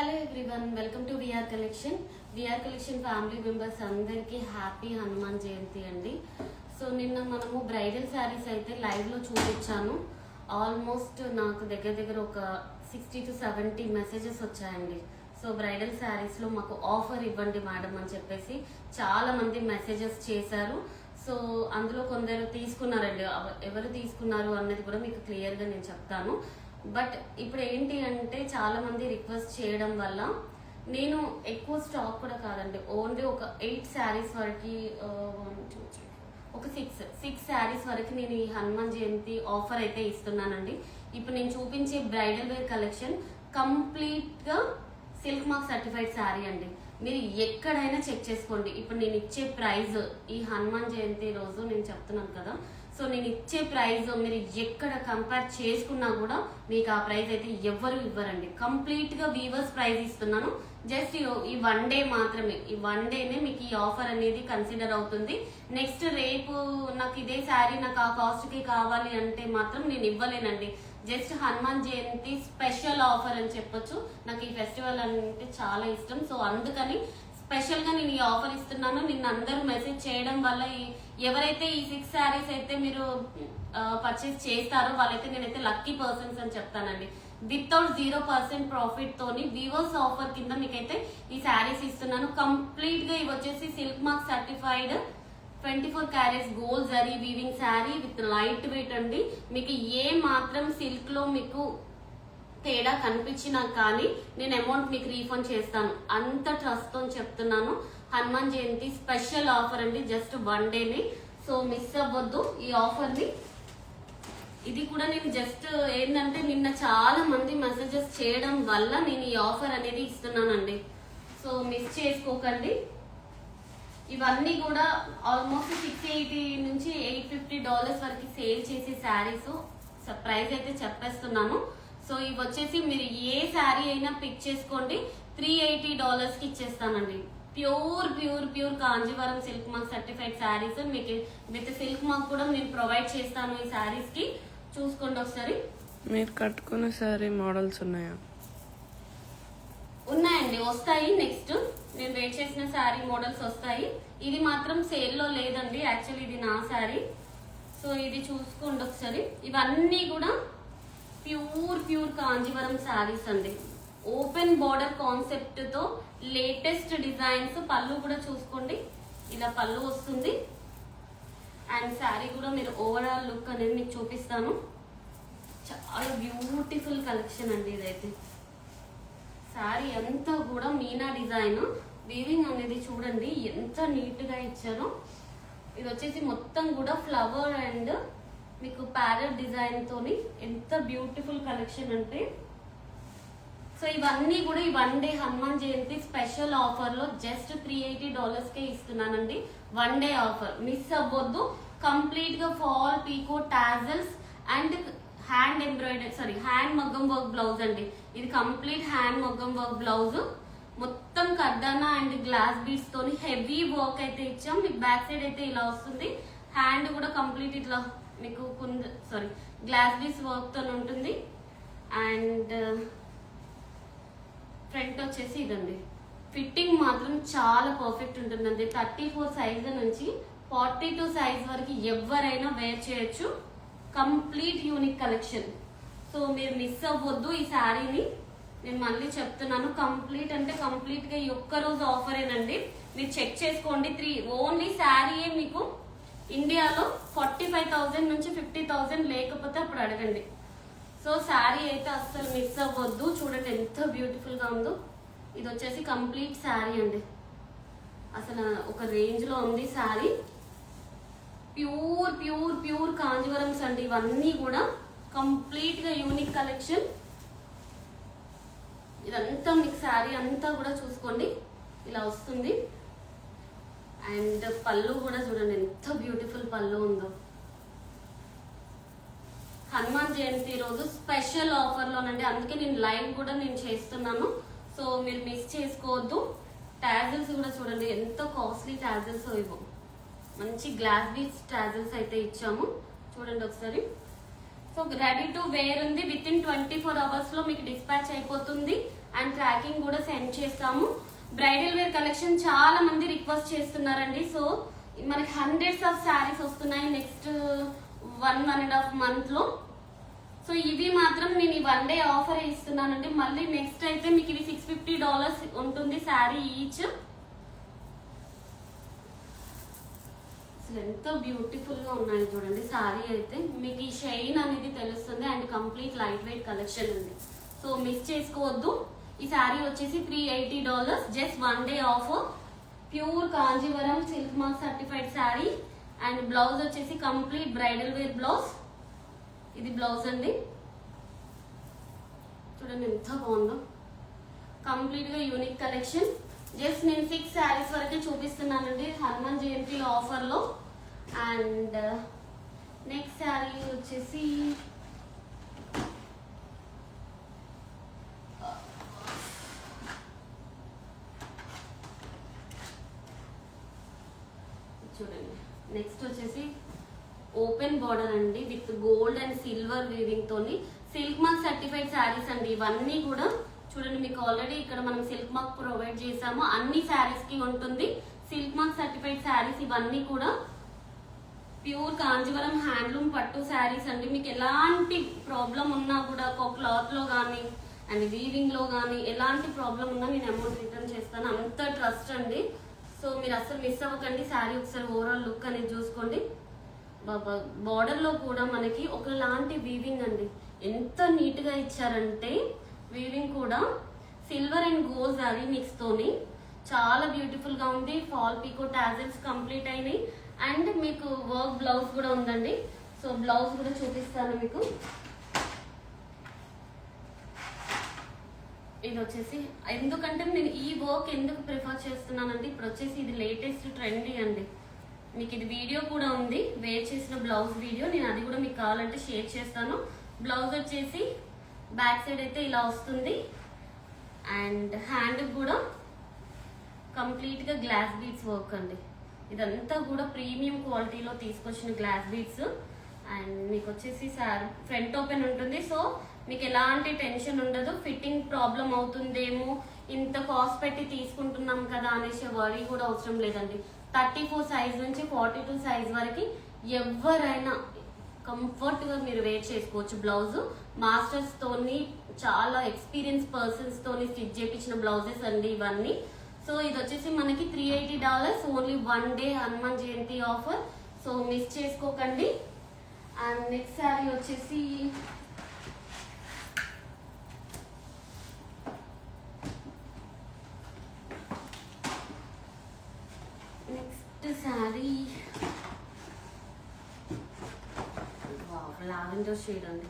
Hello everyone, welcome to VR collection. VR collection family members అందరికీ happy Hanuman Jayanti అండి. So నిన్న మనము బ్రైడల్ శారీస్ అయితే లైవ్లో చూపించాను. ఆల్మోస్ట్ నాకు దగ్గర ఒక 60 to 70 మెసేజెస్ వచ్చాయండి. సో బ్రైడల్ శారీస్లో మాకు ఆఫర్ ఇవ్వండి మేడం అని చెప్పేసి చాలా మంది మెసేజెస్ చేశారు. సో అందులో కొందరు తీసుకున్నారండి. ఎవరు తీసుకున్నారు అన్నది కూడా మీకు క్లియర్గా నేను చెప్తాను. బట్ ఇప్పుడు ఏంటి అంటే చాలా మంది రిక్వెస్ట్ చేయడం వల్ల నేను ఎక్కువ స్టాక్ కూడా కాదండి, ఓన్లీ ఒక 8 శారీస్ వరకు, ఒక 6 శారీస్ వరకు నేను ఈ హనుమాన్ జయంతి ఆఫర్ అయితే ఇస్తున్నానండి. ఇప్పుడు నేను చూపించే బ్రైడల్ వేర్ కలెక్షన్ కంప్లీట్ గా సిల్క్ మార్క్ సర్టిఫైడ్ శారీ అండి. మీరు ఎక్కడైనా చెక్ చేసుకోండి. ఇప్పుడు నేను ఇచ్చే ప్రైస్ ఈ హనుమాన్ జయంతి రోజు నేను చెప్తున్నాను కదా, సో నేను ఇచ్చే ప్రైస్ మీరు ఎక్కడ కంపేర్ చేసుకున్నా కూడా మీకు ఆ ప్రైస్ అయితే ఎవ్వరు ఇవ్వరండి. కంప్లీట్ గా వీవర్స్ ప్రైస్ ఇస్తున్నాను. జస్ట్ ఈ 1 డే మాత్రమే, ఈ 1 డేనే మీకు ఈ ఆఫర్ అనేది కన్సిడర్ అవుతుంది. నెక్స్ట్ రేపు నాకు ఇదే శారీ నాకు ఆ కాస్ట్ కి కావాలి అంటే మాత్రం నేను ఇవ్వలేనండి. Just Hanuman Jayanti special offer అని చెప్పొచ్చు. నాకు ఈ ఫెస్టివల్ అంటే చాలా ఇష్టం. సో అందుకని స్పెషల్ గా నేను ఈ ఆఫర్ ఇస్తున్నాను. నిన్న అందరూ మెసేజ్ చేయడం వల్ల ఎవరైతే ఈ 6 శారీస్ అయితే మీరు పర్చేస్ చేస్తారో వాళ్ళైతే నేనైతే లక్కీ పర్సన్స్ అని చెప్తానండి. వితౌట్ 0% ప్రాఫిట్ తోని వీవర్స్ ఆఫర్ కింద మీకైతే ఈ శారీస్ ఇస్తున్నాను. కంప్లీట్ గా ఇవి వచ్చేసి silk mark certified 24 carats gold zari weaving sari with light weight అండి. మీకు ఏ మాత్రం సిల్క్ లో మీకు తేడా కనిపించినా కానీ నేను అమౌంట్ మీకు రీఫండ్ చేస్తాను. అంత ట్రస్ట్ తో చెప్తున్నాను. హనుమాన్ జయంతి స్పెషల్ ఆఫర్ అండి, జస్ట్ 1 డేనే. సో మిస్ అవ్వద్దు ఈ ఆఫర్ ని. ఇది కూడా నేను జస్ట్ ఏంటంటే నిన్న చాలా మంది మెసేజెస్ చేయడం వల్ల నేను ఈ ఆఫర్ అనేది ఇస్తున్నానండి. సో మిస్ చేసుకోకండి. ఇవన్నీ కూడా ఆల్మోస్ట్ $680 నుంచి $850 వరకు సేల్ చేసే శారీస్. ప్రైస్ అయితే చెప్పేస్తున్నాను. సో ఇవి వచ్చేసి మీరు ఏ శారీ అయినా పిక్ చేసుకోండి, $380 కి ఇచ్చేస్తానండి. Pure Kanjeevaram silk mark certified saris మీకు విత్ సిల్క్ మార్క్ కూడా నేను ప్రొవైడ్ చేస్తాను. ఈ శారీస్ కి చూసుకోండి ఒకసారి. మీరు కట్టుకున్న శారీ మోడల్స్ ఉన్నాయా? ఉన్నాయండి, వస్తాయి. నెక్స్ట్ నేను వెయిట్ చేసిన శారీ మోడల్స్ వస్తాయి. ఇది మాత్రం సేల్ లో లేదండి, యాక్చువల్లీ ఇది నా శారీ. సో ఇది చూసుకోండి ఒకసారి. ఇవన్నీ కూడా ప్యూర్ కాంజీవరం శారీస్ అండి. ఓపెన్ బార్డర్ కాన్సెప్ట్ తో లేటెస్ట్ డిజైన్స్. పళ్ళు కూడా చూసుకోండి, ఇలా పళ్ళు వస్తుంది. అండ్ శారీ కూడా మీరు ఓవరాల్ లుక్ అనేది మీకు చూపిస్తాను. చాలా బ్యూటిఫుల్ కలెక్షన్ అండి ఇదైతే. శారీ అంతా కూడా మీనా డిజైన్ వీవింగ్ అనేది చూడండి ఎంత నీట్ గా ఇచ్చారో. ఇది వచ్చేసి మొత్తం కూడా ఫ్లవర్ అండ్ మీకు ప్యారెట్ డిజైన్ తోని ఎంత బ్యూటిఫుల్ కలెక్షన్ అంటే. సో ఇవన్నీ కూడా ఈ 1 day Hanuman Jayanti special offer లో జస్ట్ $380 కే ఇస్తున్నానండి. 1 డే ఆఫర్ మిస్ అవ్వద్దు. కంప్లీట్ గా ఫాల్ పీకో టాజల్స్ అండ్ హ్యాండ్ మగ్గం వర్క్ బ్లౌజ్ అండి. ఇది కంప్లీట్ హ్యాండ్ మగ్గం వర్క్ బ్లౌజ్. మొత్తం కడ్డానా అండ్ గ్లాస్ బీడ్స్ తోని హెవీ వర్క్ అయితే ఇచ్చాం. మీకు బ్యాక్ సైడ్ అయితే ఇలా వస్తుంది. హ్యాండ్ కూడా కంప్లీట్ ఇట్లా మీకు గ్లాస్ బీడ్స్ వర్క్ తో ఉంటుంది. అండ్ ఫ్రంట్ వచ్చేసి ఇదండి. ఫిట్టింగ్ మాత్రం చాలా పర్ఫెక్ట్ ఉంటుందండి. 34 సైజ్ నుంచి 42 సైజ్ వరకు ఎవరైనా వేర్ చేయొచ్చు. Complete unique collection. సో మీరు మిస్ అవ్వద్దు ఈ శారీని. నేను మళ్ళీ చెప్తున్నాను, కంప్లీట్ అంటే కంప్లీట్ గా ఈ ఒక్క రోజు ఆఫరేనండి. మీరు చెక్ చేసుకోండి. ఓన్లీ శారీయే మీకు ఇండియాలో 45,000 నుంచి 50,000, లేకపోతే అప్పుడు అడగండి. సో శారీ అయితే అస్సలు మిస్ అవ్వద్దు. చూడండి ఎంత బ్యూటిఫుల్ గా ఉందో. ఇది వచ్చేసి కంప్లీట్ శారీ అండి. అసలు ఒక రేంజ్ లో ఉంది శారీ. ప్యూర్ కాంజీవరమ్స్ అండి ఇవన్నీ కూడా. కంప్లీట్ గా యూనిక్ కలెక్షన్. ఇదంతా మీకు శారీ అంతా కూడా చూసుకోండి ఇలా వస్తుంది. అండ్ పళ్ళు కూడా చూడండి ఎంత బ్యూటిఫుల్ పళ్ళు ఉందో. హనుమాన్ జయంతి రోజు స్పెషల్ ఆఫర్ లోనండి, అందుకే నేను లైవ్ కూడా నేను చేస్తున్నాను. సో మీరు మిస్ చేసుకోవద్దు. టాజిల్స్ కూడా చూడండి ఎంత కాస్ట్లీ టాజిల్స్ ఇవ్వు. మంచి గ్లాస్ బీడ్స్ టాజిల్స్ అయితే ఇచ్చాము. చూడండి ఒకసారి. సో రెడీ టు వేర్ ఉంది. విత్ ఇన్ 24 అవర్స్ లో మీకు డిస్పాచ్ అయిపోతుంది అండ్ ట్రాకింగ్ కూడా సెండ్ చేస్తాము. బ్రైడల్ వేర్ కలెక్షన్ చాలా మంది రిక్వెస్ట్ చేస్తున్నారండి. సో మనకి హండ్రెడ్స్ ఆఫ్ శారీస్ వస్తున్నాయి నెక్స్ట్ 1.5 month లో. సో ఇవి మాత్రం నేను ఈ 1 day ఆఫర్ ఇస్తున్నానండి. మళ్ళీ నెక్స్ట్ అయితే మీకు ఇవి $650 ఉంటుంది శారీ ఈచ్. అసలు ఎంత బ్యూటిఫుల్ గా ఉన్నాయి చూడండి. శారీ అయితే మీకు ఈ షైన్ అనేది తెలుస్తుంది and complete light weight collection ఉంది. సో మిస్ చేసుకోవద్దు. ఈ శారీ వచ్చేసి $380 just 1 day offer. Pure Kanjeevaram silk mark certified sari and blouse వచ్చేసి కంప్లీట్ బ్రైడల్ వేర్ బ్లౌజ్. ఇది బ్లౌజ్ అండి. చూడండి ఎంత బాగుందో. కంప్లీట్ గా యూనిక్ కలెక్షన్. జస్ట్ నేను 6 శారీస్ వరకే చూపిస్తున్నానండి హనుమాన్ జయంతి ఆఫర్ లో. అండ్ నెక్స్ట్ శారీ వచ్చేసి చూడండి. నెక్స్ట్ వచ్చేసి ఓపెన్ బార్డర్ అండి with gold and silver weaving తోని సిల్క్ మార్క్ సర్టిఫైడ్ శారీస్ అండి. ఇవన్నీ కూడా చూడండి మీకు ఆల్రెడీ ఇక్కడ మనం సిల్క్ మార్క్ ప్రొవైడ్ చేసాము. అన్ని శారీస్ కి ఉంటుంది సిల్క్ మార్క్ సర్టిఫైడ్ శారీస్. ఇవన్నీ కూడా ప్యూర్ కాంజీవరం హ్యాండ్లూమ్ పట్టు శారీస్ అండి. మీకు ఎలాంటి ప్రాబ్లం ఉన్నా కూడా క్లాత్ లో కానీ అండ్ వీవింగ్ లో కానీ ఎలాంటి ప్రాబ్లం ఉన్నా నేను అమౌంట్ రిటర్న్ చేస్తాను. అంత ట్రస్ట్ అండి. సో మీరు అసలు మిస్ అవ్వకండి. శారీ ఒకసారి ఓవరాల్ లుక్ అనేది చూసుకోండి. బార్డర్ లో కూడా మనకి ఒకలాంటి వీవింగ్ అండి. ఎంత నీట్ గా ఇచ్చారంటే వీవింగ్ కూడా silver and gold sari mix తోని చాలా బ్యూటిఫుల్ గా ఉంది. ఫాల్ పీకో టాజల్స్ కంప్లీట్ అయినాయి అండ్ మీకు వర్క్ బ్లౌజ్ కూడా ఉందండి. సో బ్లౌజ్ కూడా చూపిస్తాను మీకు. ఇది వచ్చేసి ఎందుకంటే నేను ఈ వర్క్ ఎందుకు ప్రిఫర్ చేస్తున్నానంటే ఇప్పుడు వచ్చేసి ఇది లేటెస్ట్ ట్రెండీ అండి. మీకు ఇది వీడియో కూడా ఉంది వేర్ చేసిన బ్లౌజ్ వీడియో. నేను అది కూడా మీకు కావాలంటే షేర్ చేస్తాను. బ్లౌజ్ వచ్చేసి బ్యాక్ సైడ్ అయితే ఇలా వస్తుంది అండ్ హ్యాండ్ కూడా కంప్లీట్ గా గ్లాస్ బీడ్స్ వర్క్ అండి. ఇదంతా కూడా ప్రీమియం క్వాలిటీలో తీసుకొచ్చిన గ్లాస్ బీడ్స్. అండ్ మీకు వచ్చేసి ఫ్రంట్ ఓపెన్ ఉంటుంది. సో మీకు ఎలాంటి టెన్షన్ ఉండదు. ఫిట్టింగ్ ప్రాబ్లం అవుతుందేమో ఇంత కాస్ట్ పెట్టి తీసుకుంటున్నాం కదా అనేసి వరీ కూడా అవసరం లేదండి. 34 సైజ్ నుంచి 42 సైజ్ వరకు ఎవరైనా కంఫర్ట్ గా మీరు వేర్ చేసుకోవచ్చు. బ్లౌజ్ మాస్టర్స్ తోని చాలా ఎక్స్పీరియన్స్ పర్సన్స్ తోని స్టిచ్ చేయించిన బ్లౌజెస్ అండి ఇవన్నీ. సో ఇది వచ్చేసి మనకి $380 only 1 day Hanuman Jayanti offer. So miss చేసుకోకండి. అండ్ నెక్స్ట్ శారీ వచ్చేసి లావెండర్ షేడ్ అండి.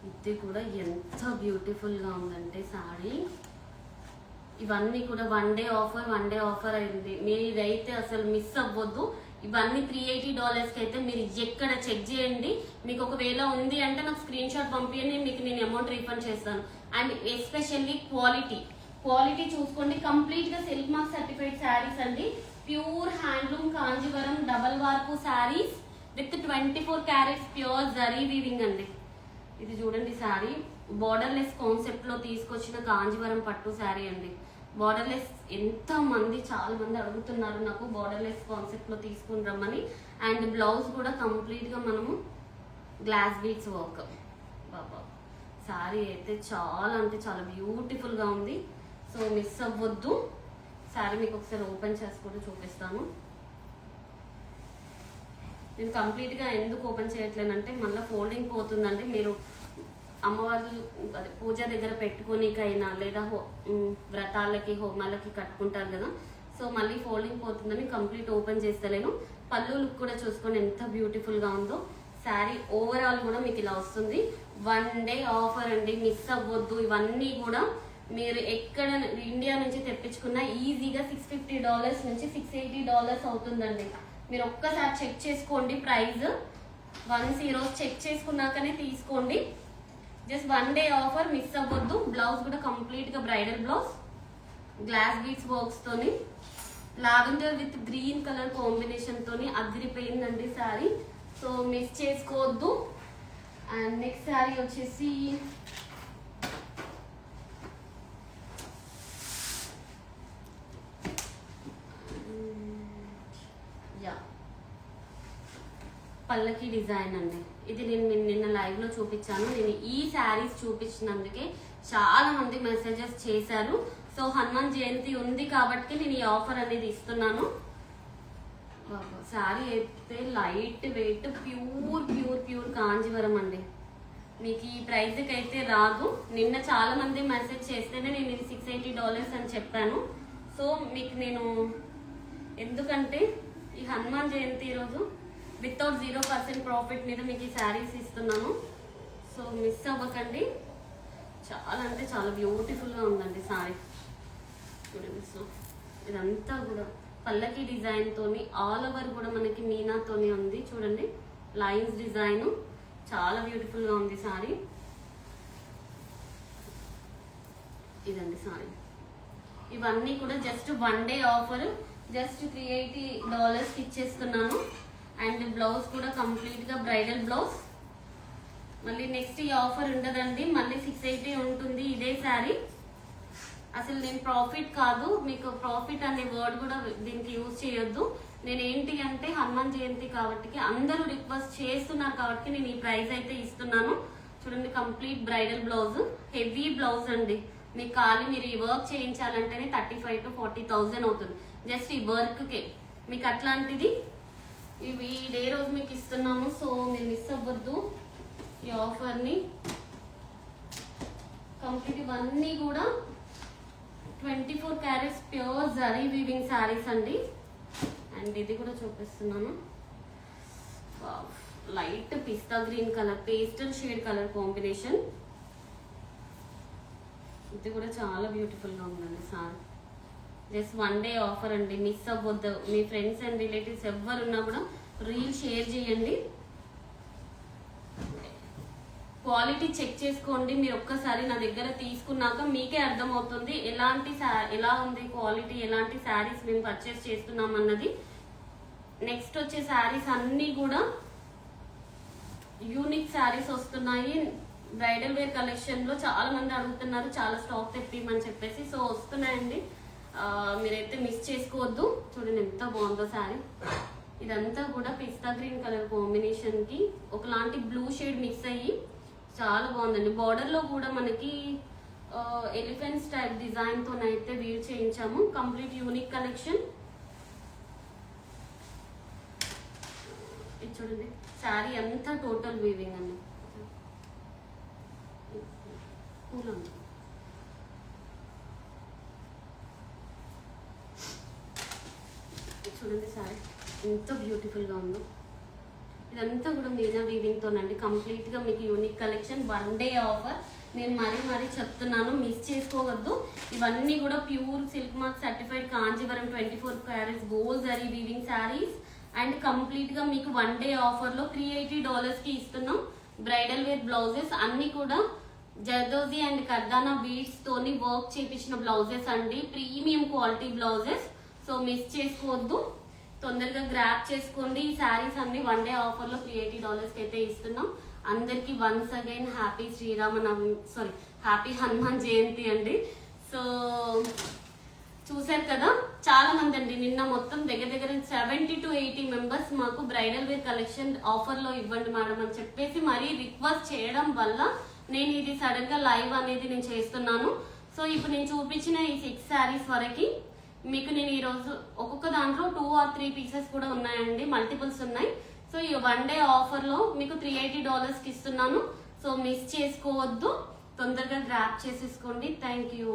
ఇది కూడా ఎంత బ్యూటిఫుల్ గా ఉందంటే సారీ. ఇవన్నీ కూడా 1 day ఆఫర్ అయింది. మీరైతే అసలు మిస్ అవ్వద్దు. ఇవన్నీ $380 కి అయితే మీరు ఎక్కడ చెక్ చేయండి. మీకు ఒకవేళ ఉంది అంటే నాకు స్క్రీన్ షాట్ పంపించండి. మీకు నేను అమౌంట్ రీఫండ్ చేస్తాను. అండ్ ఎస్పెషల్లీ క్వాలిటీ చూసుకోండి. కంప్లీట్ గా సిల్క్ మార్క్ సర్టిఫైడ్ శారీస్ అండి. ప్యూర్ హ్యాండ్లూమ్ కాంజీవరం డబల్ వార్పు saris with 24 carats pure zari weaving అండి. ఇది చూడండి శారీ బార్డర్ లెస్ కాన్సెప్ట్ లో తీసుకొచ్చిన కాంజీవరం పట్టు శారీ అండి. బార్డర్ లెస్ చాలా మంది అడుగుతున్నారు నాకు బార్డర్ లెస్ కాన్సెప్ట్ లో తీసుకుని రమ్మని. అండ్ బ్లౌజ్ కూడా కంప్లీట్ గా మనము గ్లాస్ బీడ్స్ వర్క్. బాబా శారీ అయితే చాలా అంటే చాలా బ్యూటిఫుల్ గా ఉంది. సో మిస్ అవ్వద్దు. శారీ మీకు ఒకసారి ఓపెన్ చేసి కూడా చూపిస్తాను. నేను కంప్లీట్ గా ఎందుకు ఓపెన్ చేయట్లేనంటే మళ్ళీ ఫోల్డింగ్ పోతుందండి. మీరు అమ్మవారు పూజ దగ్గర పెట్టుకోనికైనా లేదా వ్రతాలకి హోమాలకి కట్టుకుంటారు కదా. సో మళ్ళీ ఫోల్డింగ్ పోతుందని కంప్లీట్ ఓపెన్ చేస్తలేను. పళ్ళు లుక్ కూడా చూసుకొని ఎంత బ్యూటిఫుల్ గా ఉందో. శారీ ఓవరాల్ కూడా మీకు ఇలా వస్తుంది. 1 day ఆఫర్ అండి. మిస్ అవ్వద్దు. ఇవన్నీ కూడా మీరు ఎక్కడ ఇండియా నుంచి తెప్పించుకున్నా ఈజీగా $650 నుంచి $680 అవుతుందండి. మీరు ఒక్కసారి చెక్ చేసుకోండి ప్రైస్. వన్స్ ఈరోజు చెక్ చేసుకున్నాకనే తీసుకోండి. జస్ట్ 1 day ఆఫర్ మిస్ అవ్వద్దు. బ్లౌజ్ కూడా కంప్లీట్ గా bridal blouse glass beads works తోని lavender with green colour combination తోని అదిరిపోయిందండి శారీ. సో మిస్ చేసుకోవద్దు. అండ్ నెక్స్ట్ శారీ వచ్చేసి పల్లకి డిజైన్ అండి. ఇది నేను నిన్న లైవ్ లో చూపించాను. నేను ఈ శారీస్ చూపించినందుకే చాలా మంది మెసేజెస్ చేశారు. సో హనుమాన్ జయంతి ఉంది కాబట్టి నేను ఈ ఆఫర్ అనేది ఇస్తున్నాను. శారీ అయితే light weight pure pure pure Kanjeevaram అండి. మీకు ఈ ప్రైస్కి అయితే రాదు. నిన్న చాలా మంది మెసేజ్ చేస్తేనే నేను ఇది $680 అని చెప్పాను. సో మీకు నేను ఎందుకంటే ఈ హనుమాన్ జయంతి రోజు వితౌట్ 0% ప్రాఫిట్ మీద మీకు ఈ శారీస్ ఇస్తున్నాను. సో మిస్ అవ్వకండి. చాలా అంటే చాలా బ్యూటిఫుల్గా ఉందండి శారీ. చూడండి. సో ఇదంతా కూడా పల్లకి డిజైన్ తోని ఆల్ ఓవర్ కూడా మనకి మీనాతోని ఉంది. చూడండి లైన్స్ డిజైన్ చాలా బ్యూటిఫుల్ గా ఉంది సారీ. ఇదండి సారీ. ఇవన్నీ కూడా జస్ట్ 1 డే ఆఫర్. జస్ట్ $380 ఇచ్చేస్తున్నాను. అండ్ బ్లౌజ్ కూడా కంప్లీట్ గా బ్రైడల్ బ్లౌజ్. మళ్ళీ నెక్స్ట్ ఈ ఆఫర్ ఉండదండి, మళ్ళీ 680 ఉంటుంది ఇదే శారీ. అసలు నేను ప్రాఫిట్ కాదు, మీకు ప్రాఫిట్ అనే వర్డ్ కూడా దీనికి యూజ్ చేయొద్దు. నేను ఏంటి అంటే హనుమాన్ జయంతి కాబట్టి అందరూ రిక్వెస్ట్ చేస్తున్నారు కాబట్టి నేను ఈ ప్రైస్ అయితే ఇస్తున్నాను. చూడండి complete bridal blouse, heavy blouse అండి. మీకు ఖాళీ మీరు ఈ వర్క్ చేయించాలంటేనే 35,000 to 40,000 అవుతుంది జస్ట్ ఈ వర్క్కే. మీకు అట్లాంటిది ఇవి ఈ డే రోజు మీకు ఇస్తున్నాము. సో మీరు మిస్ అవ్వద్దు ఈ ఆఫర్ని. కంప్లీట్ ఇవన్నీ కూడా 24 carats pure zari weaving saris అండి. అండ్ ఇది కూడా చూపిస్తున్నాను. Light pista green colour, pastel shade colour combination. ఇది కూడా చాలా బ్యూటిఫుల్ గా ఉందండి సారీ. జస్ట్ 1 డే ఆఫర్ అండి, మిస్ అవ్వద్దు. మీ ఫ్రెండ్స్ అండ్ రిలేటివ్స్ ఎవరున్నా కూడా రీల్ షేర్ చేయండి. క్వాలిటీ చెక్ చేసుకోండి. మీరు ఒక్కసారి నా దగ్గర తీసుకున్నాక మీకే అర్థమవుతుంది ఎలా ఉంది క్వాలిటీ, ఎలాంటి శారీస్ మేము పర్చేస్ చేస్తున్నాం అన్నది. నెక్స్ట్ వచ్చే శారీస్ అన్నీ కూడా యూనిక్ శారీస్ వస్తున్నాయి. బ్రైడల్ వేర్ కలెక్షన్ లో చాలా మంది అడుగుతున్నారు చాలా స్టాక్ తెప్పిమని చెప్పేసి. సో వస్తున్నాయండి, మీరైతే మిస్ చేసుకోవద్దు. చూడండి ఎంత బాగుందో శారీ. ఇదంతా కూడా పిస్తా గ్రీన్ కలర్ కాంబినేషన్ కి ఒకలాంటి బ్లూ షేడ్ మిక్స్ అయ్యి చాలా బాగుందండి. బార్డర్ లో కూడా మనకి ఎలిఫెంట్ స్టైల్ డిజైన్ తోనైతే వీవ్ చేయించాము. Complete unique collection. ఇది చూడండి శారీ అంతా టోటల్ వీవింగ్ అండి. చూడండి శారీ ఎంత బ్యూటిఫుల్ గా ఉందో. ఇదంతా కూడా మీనా వీవింగ్ తోనండి. కంప్లీట్ గా మీకు యూనిక్ కలెక్షన్ 1 డే ఆఫర్. నేను మరీ చెప్తున్నాను, మిస్ చేసుకోవద్దు. ఇవన్నీ కూడా pure silk mark certified Kanjeevaram 24 carats gold zari weaving saris. And complete గా మీకు 1 డే ఆఫర్ లో $380 కి ఇస్తున్నాం. బ్రైడల్ వేర్ బ్లౌజెస్ అన్ని కూడా జర్దోజీ అండ్ కర్దానా బీడ్స్ తోని వర్క్ చేపించిన బ్లౌజెస్ అండి. Premium quality blouses. So miss చేసుకోవద్దు, తొందరగా గ్రాప్ చేసుకోండి. ఈ శారీస్ అన్ని 1 డే ఆఫర్ లో $380 కి అయితే ఇస్తున్నాం. అందరికి once again happy happy Hanuman Jayanti అండి. సో చూసారు కదా చాలా మంది అండి నిన్న మొత్తం దగ్గర 70 to 80 మెంబర్స్ మాకు బ్రైడల్ వేర్ కలెక్షన్ ఆఫర్ లో ఇవ్వండి మేడం అని చెప్పేసి మరీ రిక్వెస్ట్ చేయడం వల్ల నేను ఇది సడన్ గా లైవ్ అనేది నేను చేస్తున్నాను. సో ఇప్పుడు నేను చూపించిన ఈ 6 శారీస్ వరకు మీకు నేను ఈ రోజు ఒక్కొక్క దాంట్లో 2 or 3 పీసెస్ కూడా ఉన్నాయండి, మల్టిపుల్స్ ఉన్నాయి. సో ఈ 1 డే ఆఫర్ లో మీకు $380 కి ఇస్తున్నాను. సో మిస్ చేసుకోవద్దు, తొందరగా గ్రాప్ చేసేసుకోండి. Thank you.